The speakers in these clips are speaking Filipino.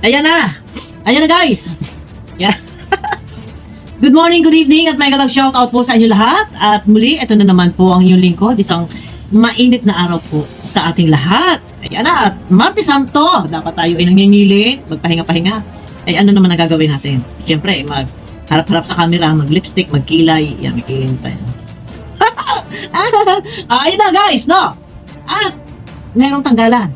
Ayan na. Ayan na guys. Yeah. Good morning, good evening at mega love shout out po sa inyo lahat. At muli, ito na naman po ang inyong lingkod. Isang mainit na araw po sa ating lahat. Ayan na. At Martes Santo, dapat tayo ay nangingilit, magpahinga-pahinga. Ay ano naman ang gagawin natin? Siyempre, harap-harap sa camera, mag-lipstick, magkilay. Yan, may kilay tayo. Ayun na guys, no? At merong tanggalan.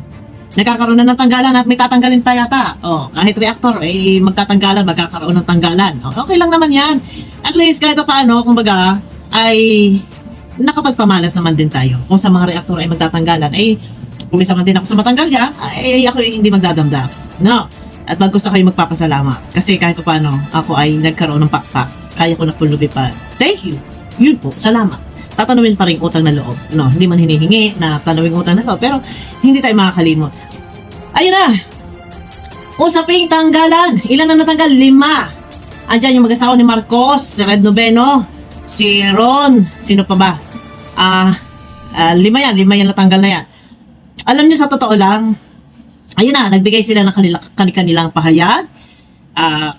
Nagkakaroon na ng tanggalan at may tatanggalin pa yata. Kahit reactor, magtatanggalan, magkakaroon ng tanggalan. Okay lang naman yan. At least kahit paano, kumbaga, ay nakapagpamalas naman din tayo. Kung sa mga reactor ay magtatanggalan, kung isa man din ako sa matanggal yan, ako ay hindi magdadamdam. No? At bago sa kayo magpapasalamat. Kasi kahit paano, ako ay nagkaroon ng pakpak. Kaya ko na po lumipad. Thank you. Yun po, salamat. Tatanawin pa rin utang na loob. No, hindi man hinihingi na tanawin utang na loob, pero hindi tayo makakalimot. Ayun na. Usaping tanggalan. Ilan na natanggal? 5. Andiyan yung mag-asawa ni Marcos, si Red Noveno, si Ron, sino pa ba? 5 yan natanggal na yan. Alam niyo sa totoo lang, ayun na, nagbigay sila ng kanilang pahayag.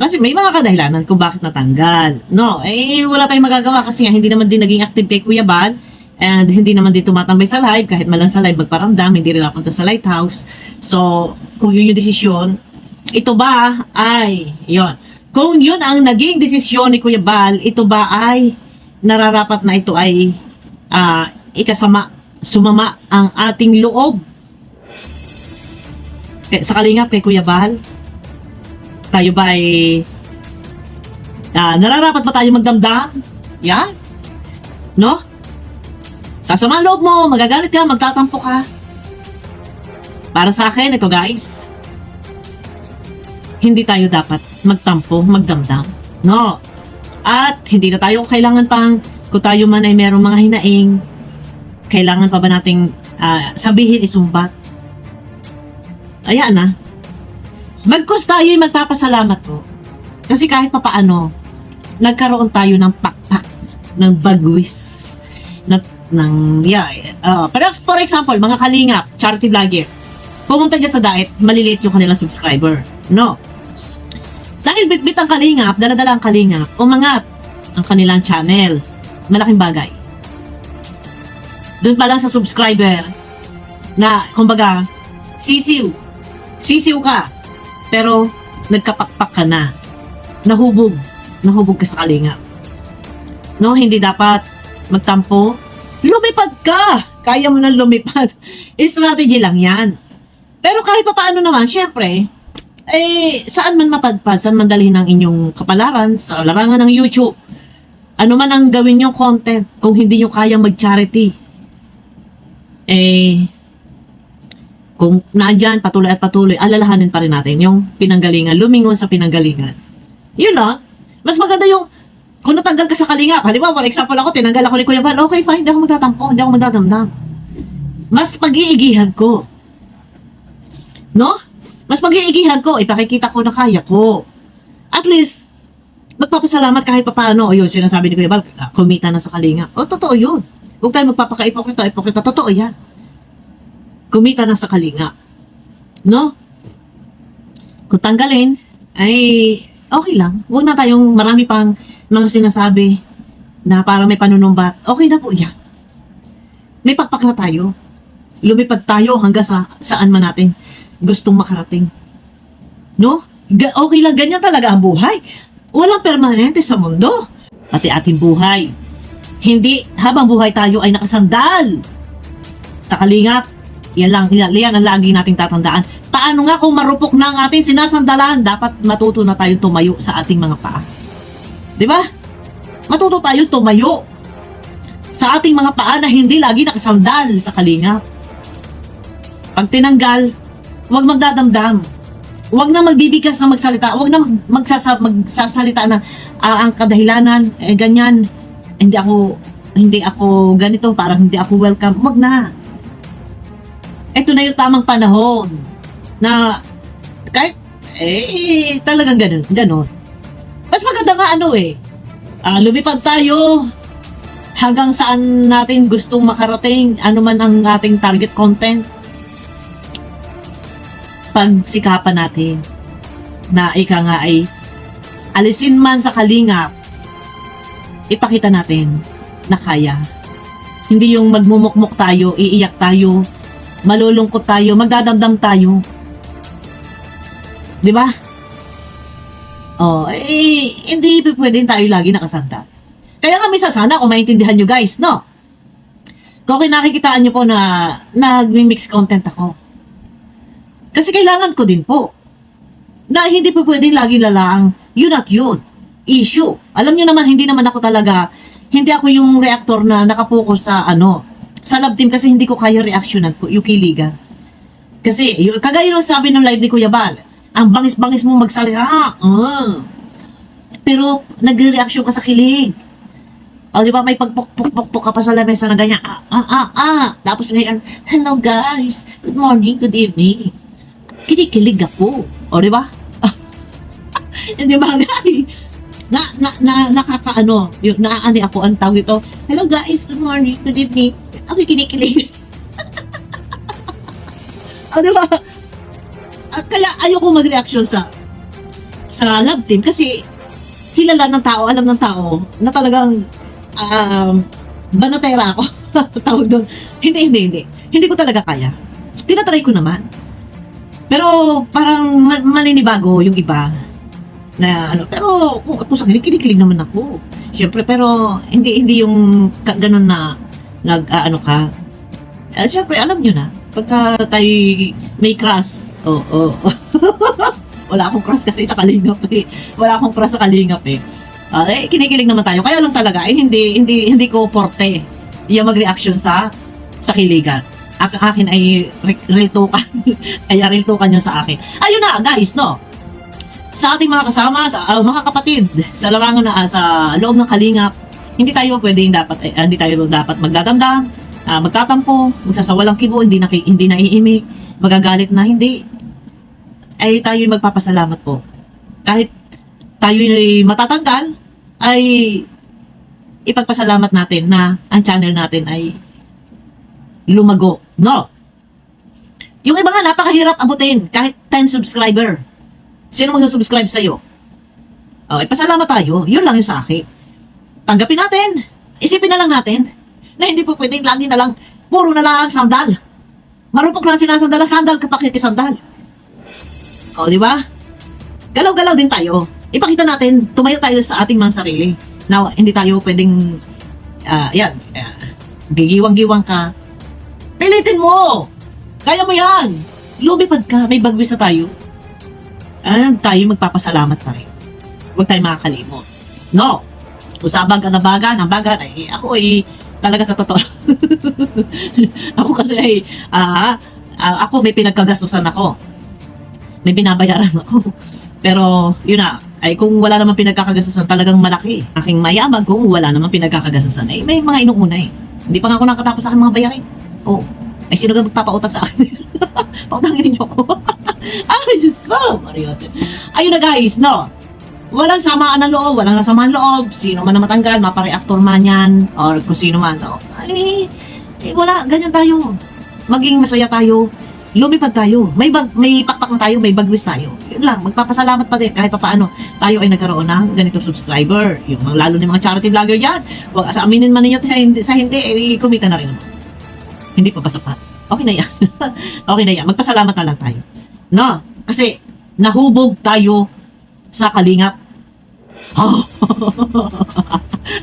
Kasi may mga kadahilanan kung bakit natanggal. No, wala tayong magagawa kasi nga hindi naman din naging active kay Kuya Bal and hindi naman din tumatambay sa live kahit malang sa live magparamdam, hindi rin napunta sa lighthouse. So, kung yun yung desisyon, ito ba ay, yun. Kung yun ang naging desisyon ni Kuya Bal, ito ba ay nararapat na ito ay sumama ang ating loob? Sa kalingap kay Kuya Bal, tayo ba ay nararapat ba tayo magdamdam? Yan? No? Sasama ang loob mo, magagalit ka, magtatampo ka. Para sa akin, ito guys, hindi tayo dapat magtampo, magdamdam. No? At hindi na tayo kailangan pang, kung tayo man ay merong mga hinaing, kailangan pa ba nating sabihin isumbat? Ayan na. Bagkus tayo yung magpapasalamat po. Kasi kahit papaano, nagkaroon tayo ng pakpak, ng bagwis, for example, mga kalingap, charity vlogger, pumunta dyan sa diet, maliliit yung kanilang subscriber. No. Dahil bitbit ang kalingap, daladala ang kalingap, umangat ang kanilang channel. Malaking bagay. Doon pa lang sa subscriber, na, kumbaga, sisiw ka. Pero, nagkapakpak ka na. Nahubog ka sa kalingap. No, hindi dapat magtampo. Lumipad ka! Kaya mo nang lumipad. Strategy lang yan. Pero kahit pa paano naman, syempre, saan man mapadpad, saan man dalhin ang inyong kapalaran, sa larangan ng YouTube, ano man ang gawin yung content, kung hindi nyo kayang mag-charity, kung naandyan, patuloy at patuloy, alalahanin pa rin natin yung pinanggalingan, lumingon sa pinanggalingan. Yun lang. Mas maganda yung, kung natanggal ka sa kalingap, halimbawa, for example ako, tinanggal ako ni Kuya Bal, okay, fine, hindi ako magtatampo, hindi ako magdadamdam. Mas pag-iigihan ko. No? Mas pag-iigihan ko, ipakikita ko na kaya ko. At least, magpapasalamat kahit papaano. O yun, sinasabi ni Kuya Bal, kumita na sa kalingap. O, totoo yun. Huwag tayo magpapaka-ipokrita, totoo yan. Kumita na sa kalingap. No? Kung tanggalin, ay okay lang. Huwag na tayong marami pang mga sinasabi na para may panunumbat. Okay na po yan. May pakpak na tayo. Lumipad tayo hanggang saan man natin gustong makarating. No? Okay lang, ganyan talaga ang buhay. Walang permanente sa mundo. Pati ating buhay. Hindi habang buhay tayo ay nakasandal sa kalingap. Yan ang lagi nating tatandaan. Paano nga kung marupok na ang ating sinasandalan, dapat matuto na tayong tumayo sa ating mga paa. Di ba? Matuto tayong tumayo sa ating mga paa na hindi lagi nakasandal sa kalingap. Pag tinanggal, huwag magdadamdam. Huwag na magbibigas na magsalita. Huwag na magsasalita na ang kadahilanan, ganyan. Hindi ako ganito, parang hindi ako welcome. Huwag na. Ito na yung tamang panahon na kahit talagang ganun. Mas maganda nga lumipad tayo hanggang saan natin gustong makarating, ano man ang ating target content, pagsikapan natin. na ika nga ay alisin man sa kalingap, ipakita natin na kaya. Hindi yung magmumukmuk tayo, iiyak tayo, malulungkot tayo, magdadamdam tayo. Di ba? Hindi pwedeng tayo lagi nakasanta. Kaya nga minsan sana kung maintindihan nyo guys, no? Kung nakikitaan nyo po na nag-mix content ako. Kasi kailangan ko din po na hindi po pwedeng lagi lalaang yun at yun. Issue. Alam nyo naman, hindi naman ako talaga, hindi ako yung reactor na nakapokus sa sa love team kasi hindi ko kaya reactionan po, yung kiligan. Kasi, kagaya nung sabi ng live ni Kuya Bal, ang bangis-bangis mo magsalita. Pero, nagre-reaction ka sa kilig. O, di ba, may pagpuk-puk-puk ka pa sa lamesa na ganyan. Tapos ngayon, hello guys, good morning, good evening. Kinikilig ako. O, di ba? Hindi ba, guys? Nakakaano, yung naaani ako ang tawag ito. Hello guys, good morning, good evening. Ako kinikilig. O, di ba? Kaya ayoko mag-reaction sa love team kasi kilala ng tao, alam ng tao na talagang banatera ako. Tawag doon. Hindi ko talaga kaya. Tinatry ko naman. Pero parang maninibago yung iba na pero kung sa kinikilig naman ako. Siyempre, pero hindi yung ganun na ka. Siyempre, alam nyo na, pagka tayo may crush, wala akong crush kasi sa kalingap eh. Wala akong crush sa kalingap eh. Kinikilig naman tayo. Kaya lang talaga, hindi ko porte yung mag-reaction sa kiligan. Akin ay real token. Kaya real token yun sa akin. Ayun na, guys, no? Sa ating mga kasama, sa mga kapatid, sa larangan na sa loob ng kalingap, hindi tayo dapat magdadamdam, magtatampo, magsasawalang kibo, hindi naiimik, magagalit na hindi. Ay tayo magpapasalamat po. Kahit tayo ay matatanggal, ay ipagpasalamat natin na ang channel natin ay lumago. No? Yung iba nga napakahirap abutin kahit 10 subscriber. Sino mag-subscribe sa'yo? Pasalamat tayo. Yun lang yung sa akin. Tanggapin natin. Isipin na lang natin na hindi po pwedeng lagi na lang puro na lang sandal. Marupok lang sinasandal ang sandal kapag kikisandal. Di ba? Galaw-galaw din tayo. Ipakita natin, tumayo tayo sa ating mga sarili. Now, hindi tayo pwedeng gigiwang-giwang ka. Pilitin mo! Kaya mo yan! Lumipad ka, may bagwis na tayo. Tayo magpapasalamat pa rin. Huwag tayo makakalimot. No! Usabag ka na bagan, ang bagan ay ako ay talaga sa totoo. Ako kasi ay ako may pinagkagastusan ako. May binabayaran ako. Pero yun na, ay kung wala namang pinagkakagastusan talagang malaki. Aking mayamag kung wala namang pinagkakagastusan ay may mga inuuna eh. Hindi pa nga ako nakatapos sa aking mga bayarin. Ay sino ka magpapautang sa akin? Pautangin niyo ko. Ay, Diyos ko! Marios. Ayun na guys, no? Walang samaan ng loob, walang samaan loob. Sino man na matanggal, mapa-reactor man yan, or kung sino man. Wala, ganyan tayo. Maging masaya tayo. Lumipad tayo. May pakpak na tayo, may bagwis tayo. Yun lang, magpapasalamat pa din kahit paano tayo ay nagkaroon ng ganitong subscriber. Yung lalo ng mga charity vlogger yan. Huwag sa aminin man ninyo sa hindi, kumita na rin naman. Hindi pa ba sapat? Okay na yan. Okay na yan. Magpasalamat na lang tayo. No? Kasi nahubog tayo sa kalingap.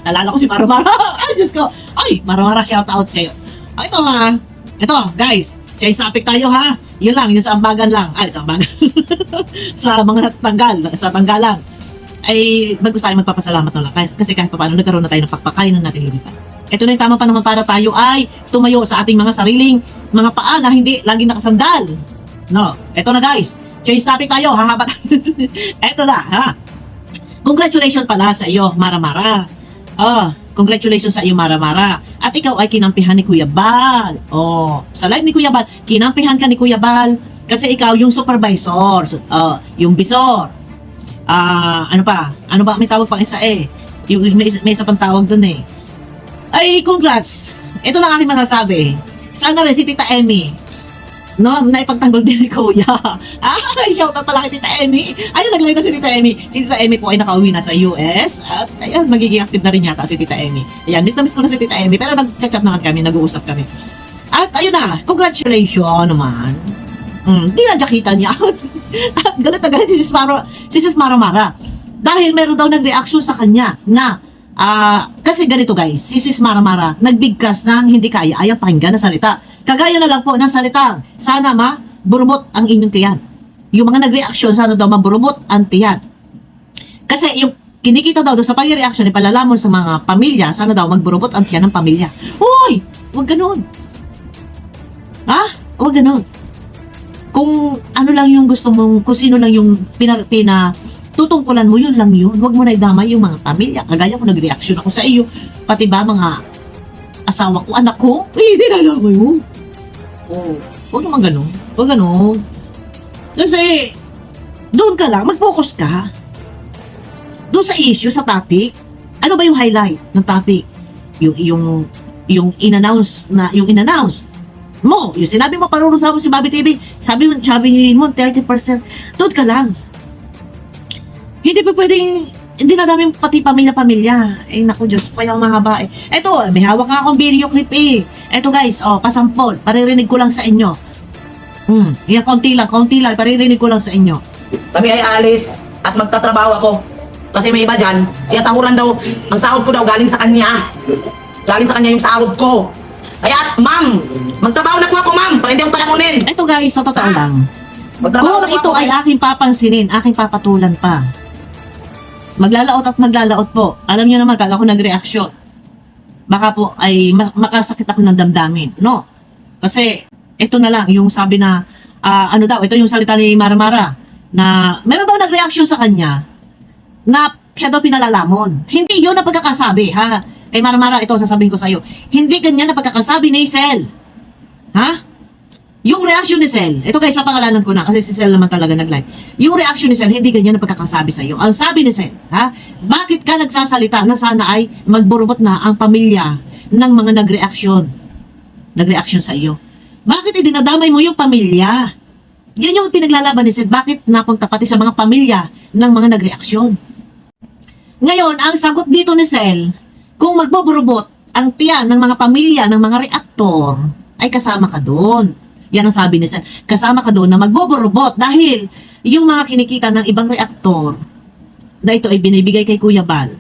Nalala ko si Maramara. Ay, Diyos ko. Ay, Maramara, shout out sa'yo. Ito ha. Ito, guys. Siya isapik tayo ha. Yun lang, yung sa ambagan lang. Ay, sa ambagan. Sa mga natanggal, sa tanggalan. Ay, bagus tayo magpapasalamat na lang. Kasi kahit pa paano, nagkaroon na tayo ng pakpakain na natin lumipat. Ito na yung tamang panahon para tayo ay tumayo sa ating mga sariling mga paa na hindi laging nakasandal. No, ito na guys. Change topic tayo, hahaba. Ito na, ha. Congratulations pala sa iyo, Maramara. Congratulations sa iyo, Maramara. At ikaw ay kinampihan ni Kuya Bal. Sa live ni Kuya Bal, kinampihan ka ni Kuya Bal kasi ikaw yung supervisor, yung bisor. Ano ba? May tawag pang isa eh. May isa pang tawag dun eh. Ay, congrats! Ito lang aking masasabi. Sana rin si Tita Emmy. No, naipagtanggol din ni Kuya. Ay, shoutout pala kay Tita Emmy. Ayun, nag-live na si Tita Emmy. Si Tita Emmy po ay nakauwi na sa US. At ayan, magiging active na rin yata si Tita Emmy. Ayan, miss na miss ko na si Tita Emmy. Pero nag-chat naman kami, nag-uusap kami. At ayun na, congratulations naman. Di na kita niya. At galit na galit si Sis Mara Mara. Dahil meron daw nag-reaction sa kanya na kasi ganito guys, si Sis Mara Mara nagbigkas ng hindi kaya ayang pakinggan na salita. Kagaya na lang po ng salita, sana maburumot ang inyong tiyan. Yung mga nag-reaction, sana daw maburumot ang tiyan. Kasi yung kinikita daw sa pag-reaction, ipalalamon sa mga pamilya, sana daw magburumot ang tiyan ng pamilya. Uy! Huwag ganun. Huwag ganun. Kung ano lang yung gusto mong, kung sino lang yung tutungkulan mo, yun lang yun. Huwag mo na idamay yung mga pamilya. Kagaya ko nag-reaction ako sa iyo. Pati ba mga asawa ko, anak ko? Hindi na lang mo yun. Huwag naman ganun. Huwag ganun. Kasi, doon ka lang, mag-focus ka. Doon sa issue, sa topic. Ano ba yung highlight ng topic? Yung in-announce mo, yung sinabi mo, panunusa mo si Bobby TV, sabi mo 30%, doon ka lang. Hindi pa pwedeng, hindi na daming pati pamilya-pamilya. Naku Diyos, pa yung mahaba eh. Eto, may hawak nga akong video clip eh. Eto guys, pasampol, paririnig ko lang sa inyo. Yan, konti lang, paririnig ko lang sa inyo. Kami ay alis at magtatrabaho ako. Kasi may iba dyan, siya sahuran daw, ang sahod ko daw galing sa kanya. Galing sa kanya yung sahod ko. Kaya, ma'am, magtrabaho na po ako, ma'am, para hindi ako palamunin. Eto guys, sa totoo lang. Magtrabaho Kung na po ito ako, ay aking papansinin, aking papatulan pa. Maglalaot at maglalaot po. Alam niyo naman, pag ako nag-reaction, baka po ay makasakit ako ng damdamin. No? Kasi, ito na lang, yung sabi na, ito yung salita ni Mara Mara, na meron daw nag-reaction sa kanya, na siya daw pinalalamon. Hindi yun ang pagkakasabi, ha? Kay Mara Mara, ito sasabihin ko sa'yo. Hindi ganyan ang pagkakasabi ni Sel. Ha? Yung reaction ni Sel, ito guys, papangalanan ko na kasi si Sel naman talaga nag-live. Yung reaction ni Sel, hindi ganyan ang pagkakasabi sa'yo. Ang sabi ni Sel, ha? Bakit ka nagsasalita na sana ay magburubot na ang pamilya ng mga nag-reaction sa iyo? Bakit idinadamay mo yung pamilya? Yan yung pinaglalaban ni Sel. Bakit napunta pati sa mga pamilya ng mga nag-reaction? Ngayon, ang sagot dito ni Sel, kung magboborobot ang tiyan ng mga pamilya ng mga reaktor, ay kasama ka doon. Yan ang sabi ni Sel. Kasama ka doon na magboborobot dahil yung mga kinikita ng ibang reaktor na ito ay binibigay kay Kuya Bal,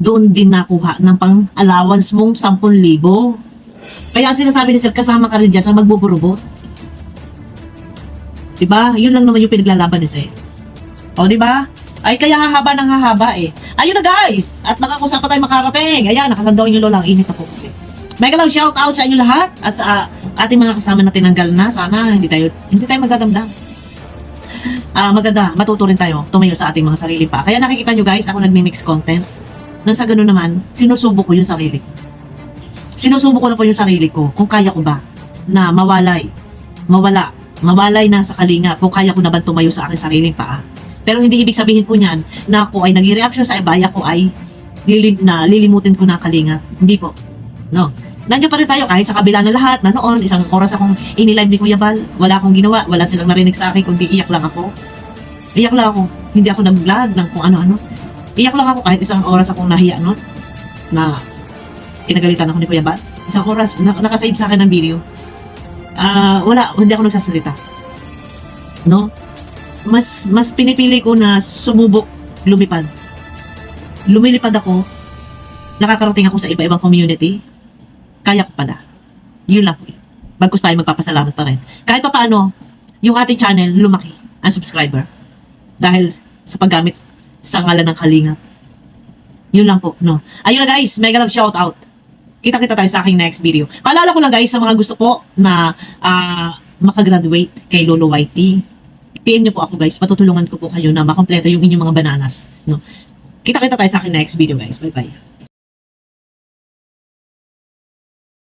doon din nakuha ng pang-allowance mong 10,000. Kaya ang sinasabi ni Sel, kasama ka rin dyan sa magboborobot. Diba? Yun lang naman yung pinaglalaban ni Sel. O diba? Ay, kaya hahaba ng hahaba eh. Ayun na guys! At makakusap pa tayo makarating. Ayan, nakasandaw yung lolang. Init ako kasi. Mega lang shout out sa inyo lahat at sa ating mga kasama na tinanggal na. Sana hindi tayo magdadamdam. Maganda, matuto rin tayo tumayo sa ating mga sarili pa. Kaya nakikita nyo guys, ako nagmi-mix content. Nang sa ganun naman, sinusubo ko yung sarili ko. Sinusubo ko na po yung sarili ko kung kaya ko ba na mawalay na sa kalinga kung kaya ko na ba tumayo sa aking sariling paa. Pero hindi ibig sabihin po niyan na ako ay nag-reaction sa iba, ako ay lilimutin ko na kalinga. Hindi po. No. Nandiyan pa rin tayo kahit sa kabila na lahat na noon, isang oras akong inilive ni Kuya Bal, wala akong ginawa, wala silang narinig sa akin, kundi iyak lang ako. Iyak lang ako. Hindi ako nag-vlog ng kung ano-ano. Iyak lang ako kahit isang oras akong nahiya noon na pinagalitan ako ni Kuya Bal. Isang oras, nakasave sa akin ng video. Hindi ako nagsasalita. No? Mas pinipili ko na sumubok, lumipad. Lumilipad ako, nakakarating ako sa iba-ibang community, kaya ko pala. Yun lang po. Bagkus tayo magpapasalamat pa rin. Kahit pa paano, yung ating channel lumaki, ang subscriber. Dahil sa paggamit sa ngalan ng Kalingap. Yun lang po, no? Ayun na guys, mega love shout out. Kita-kita tayo sa aking next video. Paalala ko lang guys, sa mga gusto po na makagraduate kay Lolo Whitey, PM niyo po ako guys, patutulungan ko po kayo na makompleto yung inyong mga bananas. No? Kita-kita tayo sa akin next video guys. Bye-bye.